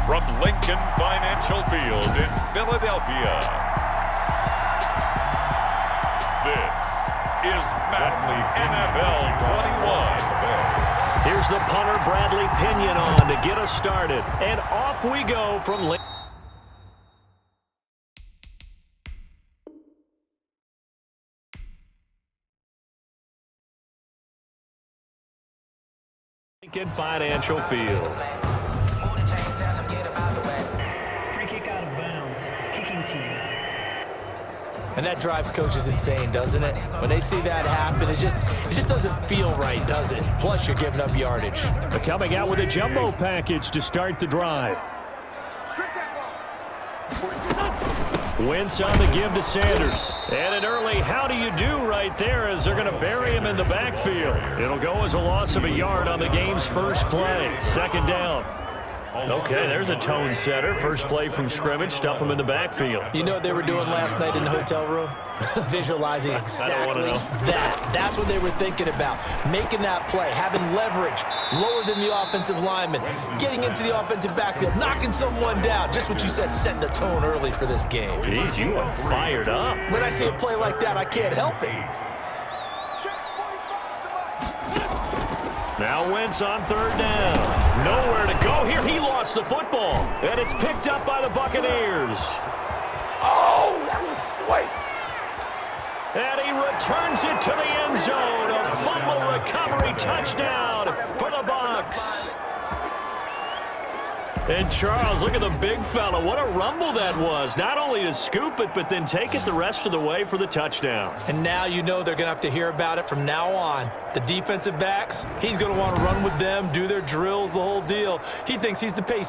from Lincoln Financial Field in Philadelphia. This is Madden NFL 21. Here's the punter, Bradley Pinion, on to get us started. And off we go from Lincoln Financial Field. Free kick out of bounds. Kicking team. And that drives coaches insane, doesn't it? When they see that happen, it just doesn't feel right, does it? Plus, you're giving up yardage. Coming out with a jumbo package to start the drive. Wentz on the give to Sanders. And an early how do you do right there as they're going to bury him in the backfield. It'll go as a loss of a yard on the game's first play. Second down. Okay, there's a tone setter. First play from scrimmage, stuff him in the backfield. You know what they were doing last night in the hotel room? Visualizing exactly that. That's what they were thinking about. Making that play, having leverage, lower than the offensive lineman, getting into the offensive backfield, knocking someone down. Just what you said, setting the tone early for this game. Jeez, you are fired up. When I see a play like that, I can't help it. Now Wentz on third down. Nowhere to go here. He lost the football. And it's picked up by the Buccaneers. Oh, that was sweet. And he returns it to the end zone. A fumble recovery touchdown for the Bucs. And Charles, look at the big fella. What a rumble that was. Not only to scoop it, but then take it the rest of the way for the touchdown. And now you know they're going to have to hear about it from now on. The defensive backs, he's going to want to run with them, do their drills, the whole deal. He thinks he's the pace.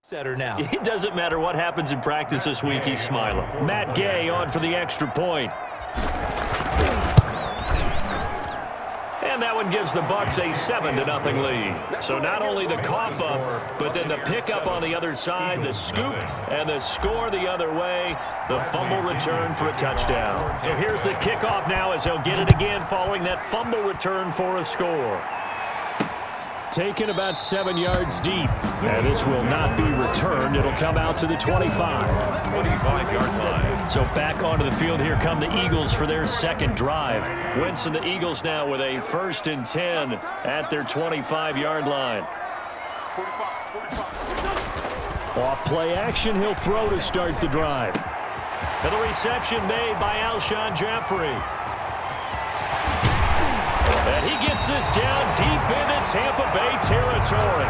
Setter now. It doesn't matter what happens in practice this week, he's smiling. Matt Gay on for the extra point. And that one gives the Bucs a 7-0 lead. So not only the cough up, but then the pickup on the other side, the scoop, and the score the other way, the fumble return for a touchdown. So here's the kickoff now as they'll get it again following that fumble return for a score. Taken about 7 yards deep. And this will not be returned. It'll come out to the 25. 25-yard line. So back onto the field, here come the Eagles for their second drive. Wentz and the Eagles now with a 1st and 10 at their 25-yard line. Off play action, he'll throw to start the drive. And the reception made by Alshon Jeffrey. And he gets this down deep into Tampa Bay territory.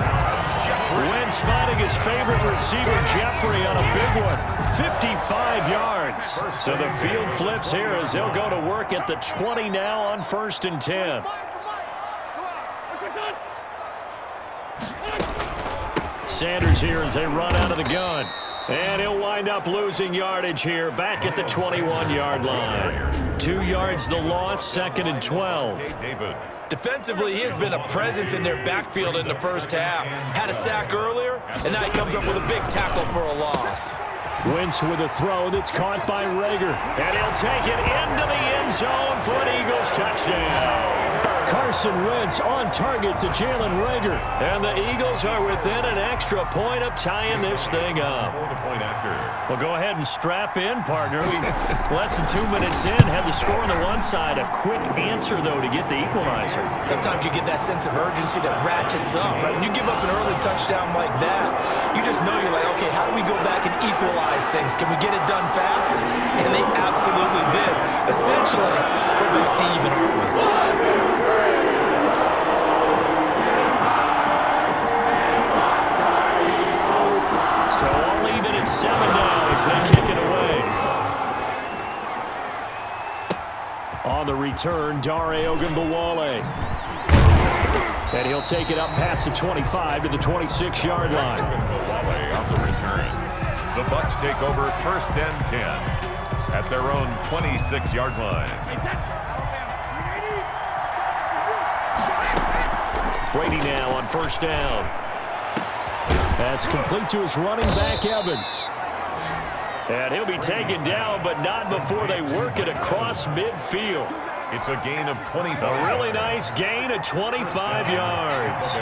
Wentz finding his favorite receiver, Jeffrey, on a big one. 55 yards. So the field flips here as they'll go to work at the 20 now on 1st and 10. Sanders here as they run out of the gun. And he'll wind up losing yardage here back at the 21-yard line. 2 yards the loss, 2nd and 12. Defensively, he has been a presence in their backfield in the first half. Had a sack earlier, and now he comes up with a big tackle for a loss. Wentz with a throw that's caught by Rager. And he'll take it into the end zone for an Eagles touchdown. Carson Wentz on target to Jalen Rager. And the Eagles are within an extra point of tying this thing up. Well, go ahead and strap in, partner. Less than 2 minutes in, have the score on the one side. A quick answer, though, to get the equalizer. Sometimes you get that sense of urgency that ratchets up, right? When you give up an early touchdown like that, you just know you're like, okay, how do we go back and equalize things? Can we get it done fast? And they absolutely did. Essentially, we're back to even, aren't we? So all even at 7 now as they kick it away. On the return, Dare Ogunbowale. And he'll take it up past the 25 to the 26-yard line. On the return. The Bucs take over 1st and 10 at their own 26-yard line. Brady now on 1st down. That's complete to his running back, Evans. And he'll be taken down, but not before they work it across midfield. It's a gain of 25. A really nice gain of 25 yards.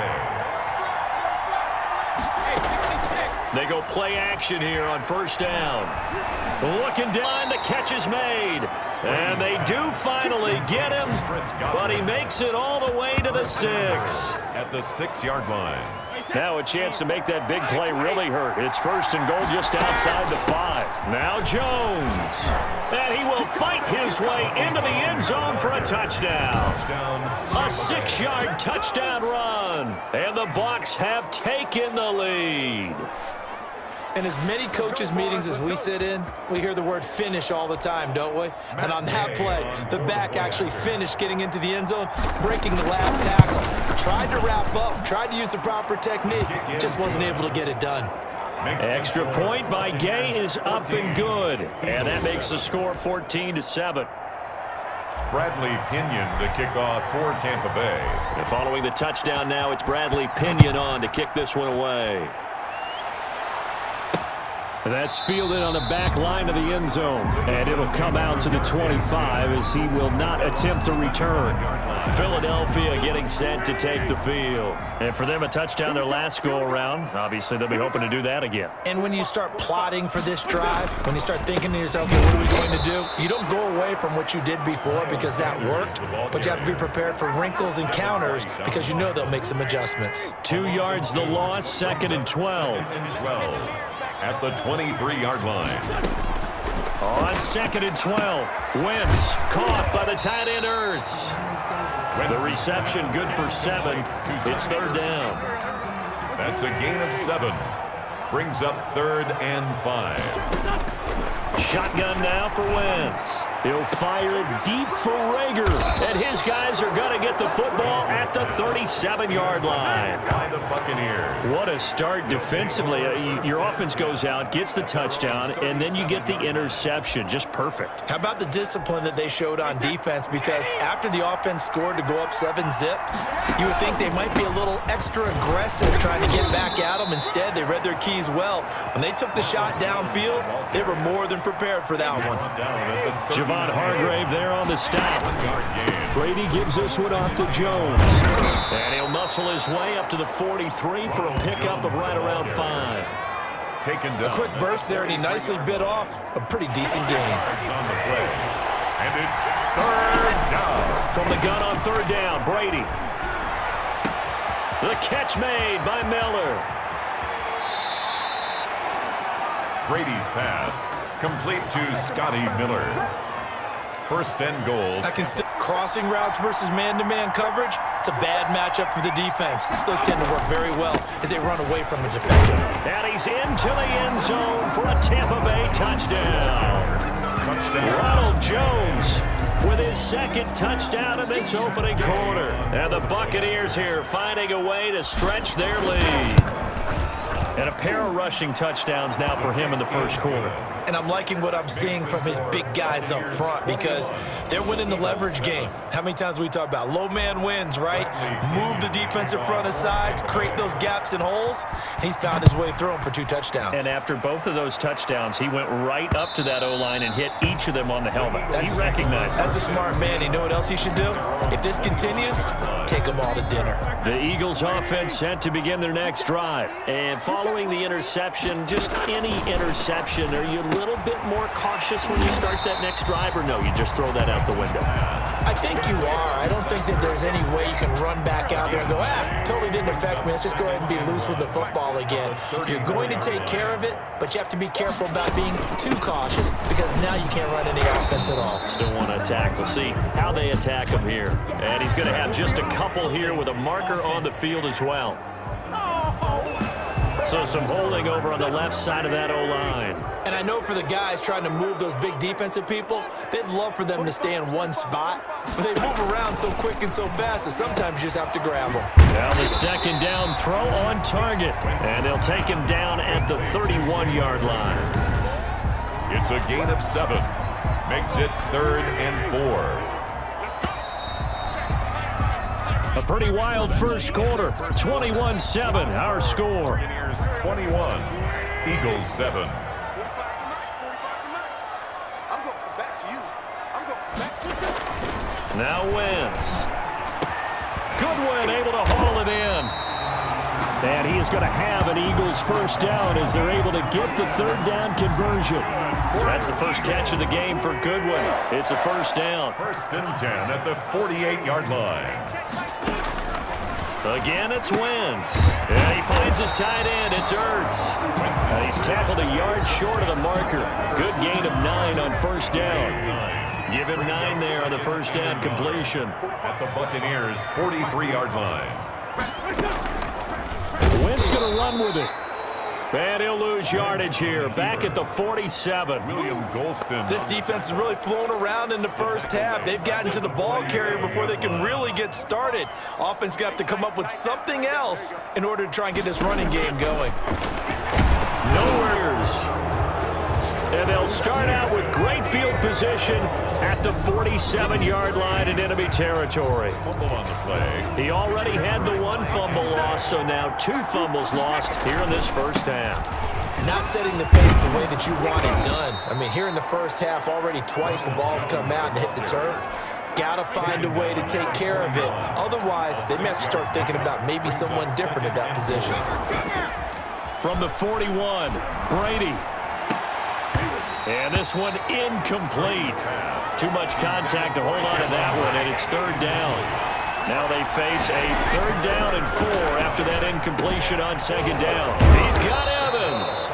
They go play action here on 1st down. Looking down, the catch is made. And they do finally get him, but he makes it all the way to the 6. At the 6-yard line. Now a chance to make that big play really hurt. It's 1st and goal just outside the 5. Now Jones. And he will fight his way into the end zone for a touchdown. A 6-yard touchdown run. And the Bucs have taken the lead. In as many coaches' meetings as we sit in, we hear the word finish all the time, don't we? And on that play, the back actually finished getting into the end zone, breaking the last tackle. Tried to wrap up, tried to use the proper technique, just wasn't able to get it done. Extra point by Gay is up and good. And that makes the score 14-7. Bradley Pinion to kick off for Tampa Bay. And following the touchdown now, it's Bradley Pinion on to kick this one away. That's fielded on the back line of the end zone. And it'll come out to the 25 as he will not attempt to return. Philadelphia getting set to take the field. And for them, a touchdown their last go-around. Obviously, they'll be hoping to do that again. And when you start plotting for this drive, when you start thinking to yourself, okay, what are we going to do? You don't go away from what you did before because that worked, but you have to be prepared for wrinkles and counters because you know they'll make some adjustments. 2 yards the loss, 2nd and 12. At the 23-yard line. On 2nd and 12, Wentz caught by the tight end Ertz. The reception good for 7. It's 3rd down. That's a gain of 7. Brings up 3rd and 5. Shotgun now for Wentz. He'll fire it deep for Rager. And his guys are going to get the football at the 37-yard line. By the Buccaneers. What a start defensively. Your offense goes out, gets the touchdown, and then you get the interception. Just perfect. How about the discipline that they showed on defense? Because after the offense scored to go up 7-zip, you would think they might be a little extra aggressive trying to get back at them. Instead, they read their keys well. When they took the shot downfield, they were more than prepared for that one. Javon Hargrave there on the stop. Brady gives this one off to Jones. And he'll muscle his way up to the 43 for a pickup of right around 5. Taken down. A quick burst there, and he nicely bit off a pretty decent game. On the play. And it's 3rd down. From the gun on 3rd down, Brady. The catch made by Miller. Brady's pass complete to Scotty Miller. 1st and goal. I can still crossing routes versus man-to-man coverage. It's a bad matchup for the defense. Those tend to work very well as they run away from the defender. And he's into the end zone for a Tampa Bay touchdown. Ronald Jones with his 2nd touchdown in this opening quarter. And the Buccaneers here finding a way to stretch their lead. And a pair of rushing touchdowns now for him in the 1st quarter. And I'm liking what I'm seeing from his big guys up front because they're winning the leverage game. How many times we talk about low man wins, right? Move the defensive front aside, create those gaps and holes. He's found his way through them for 2 touchdowns. And after both of those touchdowns, he went right up to that O-line and hit each of them on the helmet. He recognized it. That's a smart man. You know what else he should do? If this continues, take them all to dinner. The Eagles offense set to begin their next drive. And following the interception, just any interception, are you a little bit more cautious when you start that next drive, or no, you just throw that out the window? I think you are. I don't think that there's any way you can run back out there and go, totally didn't affect me. Let's just go ahead and be loose with the football again. You're going to take care of it, but you have to be careful about being too cautious because now you can't run any offense at all. Still want to attack. We'll see how they attack him here. And he's going to have just a couple here with a marker on the field as well. So some holding over on the left side of that O-line. And I know for the guys trying to move those big defensive people, they'd love for them to stay in one spot, but they move around so quick and so fast that sometimes you just have to grab them. Now the second down throw on target, and they'll take him down at the 31-yard line. It's a gain of 7. Makes it 3rd and 4. A pretty wild first quarter. 21-7, our score. 21, Eagles 7. Now Wentz. Goodwin able to haul it in. And he is going to have an Eagles first down as they're able to get the third down conversion. So that's the first catch of the game for Goodwin. It's a first down. 1st and 10 at the 48-yard line. Again, it's Wentz. Yeah, he finds his tight end. It's Ertz. He's tackled a yard short of the marker. Good gain of 9 on first down. Give him 9 there on the first down completion. At the Buccaneers' 43-yard line. Wentz going to run with it. And he'll lose yardage here. Back at the 47. William Golston. This defense has really flown around in the first half. They've gotten to the ball carrier before they can really get started. Offense got to come up with something else in order to try and get this running game going. No errors. And they'll start out with great field position at the 47-yard line in enemy territory. Fumble on the play. He already had the 1 fumble loss, so now 2 fumbles lost here in this first half. Not setting the pace the way that you want it done. I mean, here in the first half, already twice the ball's come out and hit the turf. Got to find a way to take care of it. Otherwise, they may have to start thinking about maybe someone different at that position. From the 41, Brady. And this one incomplete. Too much contact to hold on to that one, and it's 3rd down. Now they face a 3rd down and 4 after that incompletion on 2nd down. He's got Evans.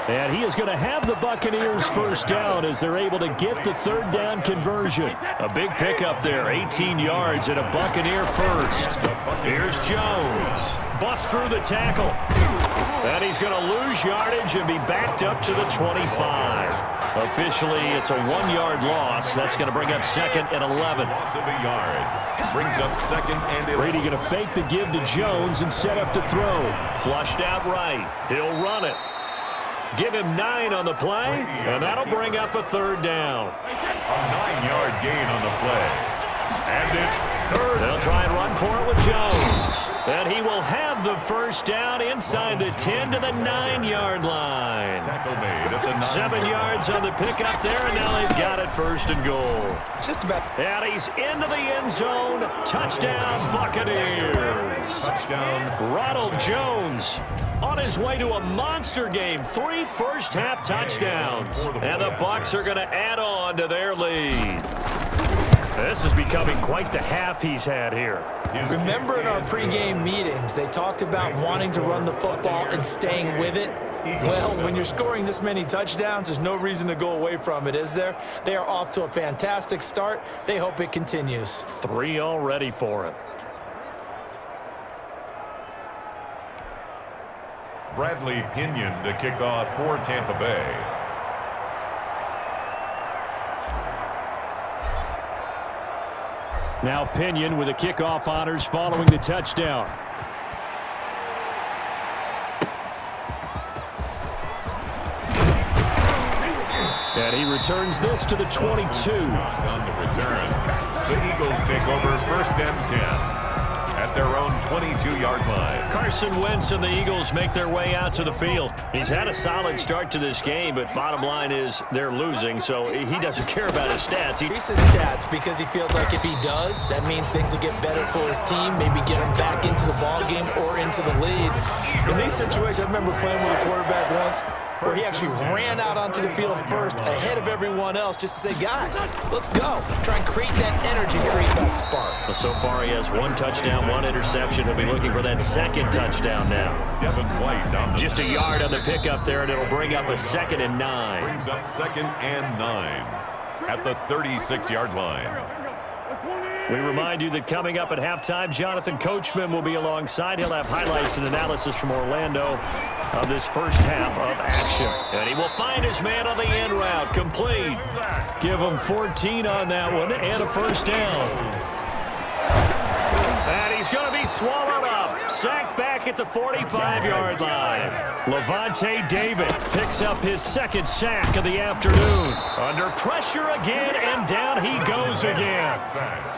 And he is going to have the Buccaneers first down as they're able to get the 3rd down conversion. A big pickup there, 18 yards and a Buccaneer first. Here's Jones. Busts through the tackle. And he's going to lose yardage and be backed up to the 25. Officially, it's a 1-yard loss. That's going to bring up 2nd and 11. Loss of a yard. Brings up 2nd and 11. Brady going to fake the give to Jones and set up to throw. Flushed out right. He'll run it. Give him 9 on the play, and that'll bring up a 3rd down. A 9-yard gain on the play. And it's 3rd. They'll try and run for it with Jones. And he will have the first down inside the 10 to the 9-yard line. Tackle made at the 9. 7 yards on the pickup there, and now they've got it 1st and goal. Just about. And he's into the end zone. Touchdown, Buccaneers. Touchdown. Ronald Jones on his way to a monster game. 3 first-half touchdowns. And the Bucs are going to add on to their lead. This is becoming quite the half he's had here. Remember in our pregame meetings, they talked about wanting to run the football and staying with it? Well, when you're scoring this many touchdowns, there's no reason to go away from it, is there? They are off to a fantastic start. They hope it continues. 3 already for him. Bradley Pinion to kick off for Tampa Bay. Now Pinion with the kickoff honors following the touchdown. And he returns this to the 22. On the return, the Eagles take over 1st and 10 at their own 22-yard line. Carson Wentz and the Eagles make their way out to the field. He's had a solid start to this game, but bottom line is they're losing, so he doesn't care about his stats. He's his stats because he feels like if he does, that means things will get better for his team, maybe get him back into the ball game or into the lead. In these situations, I remember playing with a quarterback once where he actually ran out onto the field first ahead of everyone else just to say, guys, let's go. Try and create that energy, create that spark. Well, so far he has 1 touchdown, 1 interception. He'll be looking for that 2nd touchdown now. Devin White on the Just a yard on the pickup there, and it'll bring up a 2nd and 9. brings up 2nd and 9 at the 36-yard line. We remind you that coming up at halftime, Jonathan Coachman will be alongside. He'll have highlights and analysis from Orlando of this first half of action. And he will find his man on the end route. Complete. Give him 14 on that one and a first down. And he's going to be swallowed up. Sacked back at the 45-yard line. Levante David picks up his second sack of the afternoon. Under pressure again, and down he goes again.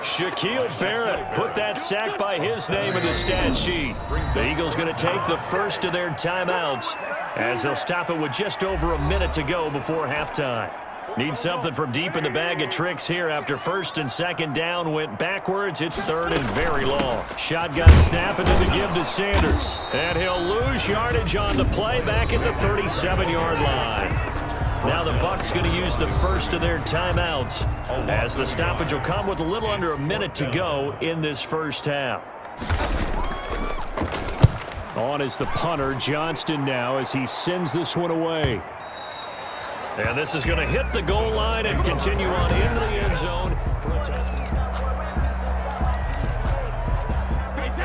Shaquille Barrett put that sack by his name in the stat sheet. The Eagles going to take the first of their timeouts as they'll stop it with just over a minute to go before halftime. Need something from deep in the bag of tricks here after first and second down went backwards. It's third and very long. Shotgun snap and then the give to Sanders. And he'll lose yardage on the play back at the 37-yard line. Now the Bucs going to use the first of their timeouts as the stoppage will come with a little under a minute to go in this first half. On is the punter, Johnston now, as he sends this one away. And this is going to hit the goal line and continue on into the end zone for a touchdown.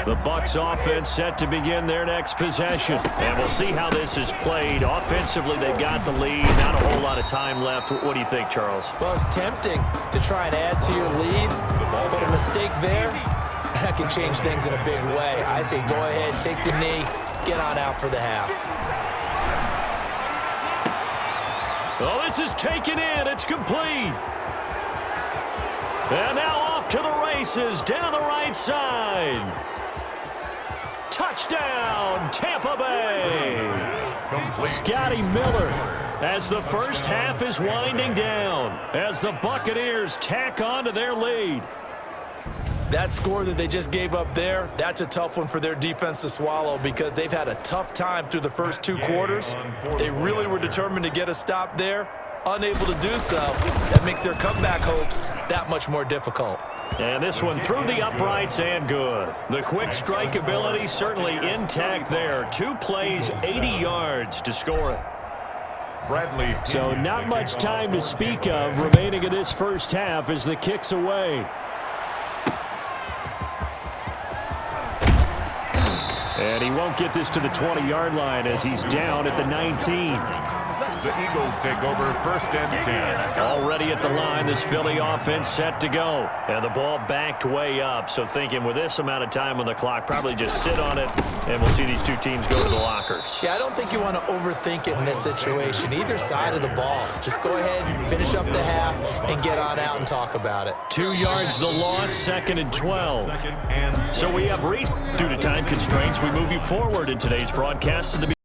The Bucs offense set to begin their next possession. And we'll see how this is played. Offensively, they've got the lead. Not a whole lot of time left. What do you think, Charles? Well, it's tempting to try and add to your lead, but a mistake there, that can change things in a big way. I say go ahead, take the knee, get on out for the half. Oh, this is taken in. It's complete. And now off to the races down the right side. Touchdown, Tampa Bay. Scotty Miller as the first half is winding down as the Buccaneers tack on to their lead. That score that they just gave up there, that's a tough one for their defense to swallow because they've had a tough time through the first two quarters. They really were determined to get a stop there, unable to do so. That makes their comeback hopes that much more difficult. And this one through the uprights and good. The quick strike ability certainly intact there. 2 plays, 80 yards to score it. Bradley. So not much time to speak of remaining in this first half as the kick's away. And he won't get this to the 20-yard line as he's down at the 19. The Eagles take over first and 10. Already at the line, this Philly offense set to go. And the ball backed way up. So thinking with this amount of time on the clock, probably just sit on it, and we'll see these two teams go to the lockers. Yeah, I don't think you want to overthink it in this situation. Either side of the ball. Just go ahead, finish up the half, and get on out and talk about it. 2 yards the loss, 2nd and 12. So we have reached, due to time constraints, we move you forward in today's broadcast to the